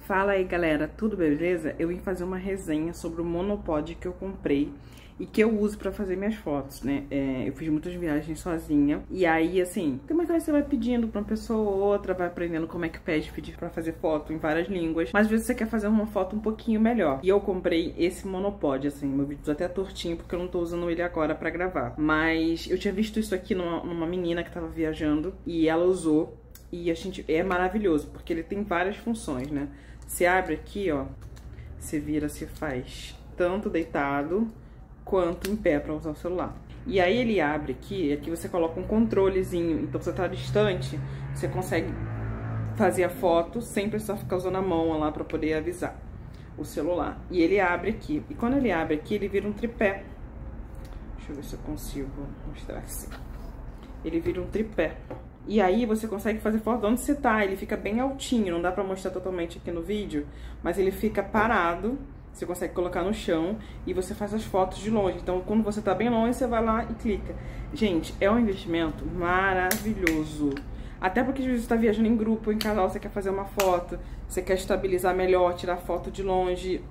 Fala aí galera, tudo beleza? Eu vim fazer uma resenha sobre o monopod que eu comprei e que eu uso pra fazer minhas fotos, né? Eu fiz muitas viagens sozinha e aí, assim, tem uma vez você vai pedindo pra uma pessoa ou outra, vai aprendendo como é que pede, pedir pra fazer foto em várias línguas, mas às vezes você quer fazer uma foto um pouquinho melhor. E eu comprei esse monopod, assim, meu vídeo tá até tortinho porque eu não tô usando ele agora pra gravar. Mas eu tinha visto isso aqui numa menina que tava viajando e ela usou. E é maravilhoso, porque ele tem várias funções, né? Você abre aqui, ó, você vira, se faz tanto deitado quanto em pé pra usar o celular. E aí ele abre aqui você coloca um controlezinho, então você tá distante, você consegue fazer a foto sem precisar ficar usando a mão lá pra poder avisar o celular. E ele abre aqui, e quando ele abre aqui, ele vira um tripé. Deixa eu ver se eu consigo mostrar assim. Ele vira um tripé. E aí você consegue fazer foto de onde você tá, ele fica bem altinho, não dá pra mostrar totalmente aqui no vídeo, mas ele fica parado, você consegue colocar no chão e você faz as fotos de longe. Então quando você tá bem longe, você vai lá e clica. Gente, é um investimento maravilhoso. Até porque às vezes você tá viajando em grupo, em casal, você quer fazer uma foto, você quer estabilizar melhor, tirar foto de longe.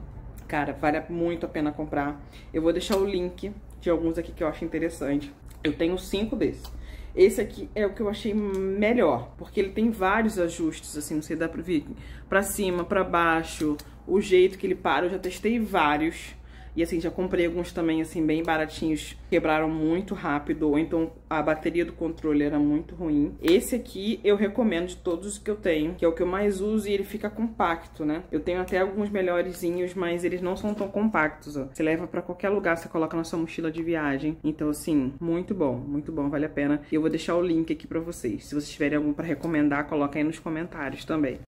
Cara, vale muito a pena comprar. Eu vou deixar o link de alguns aqui que eu acho interessante. Eu tenho 5 desses. Esse aqui é o que eu achei melhor, porque ele tem vários ajustes, assim, não sei, dá pra vir pra cima, pra baixo, o jeito que ele para, eu já testei vários. E assim, já comprei alguns também, assim, bem baratinhos, quebraram muito rápido, ou então a bateria do controle era muito ruim. Esse aqui eu recomendo de todos os que eu tenho, que é o que eu mais uso e ele fica compacto, né? Eu tenho até alguns melhorzinhos, mas eles não são tão compactos, ó. Você leva pra qualquer lugar, você coloca na sua mochila de viagem. Então, assim, muito bom, vale a pena. E eu vou deixar o link aqui pra vocês. Se vocês tiverem algum pra recomendar, coloca aí nos comentários também.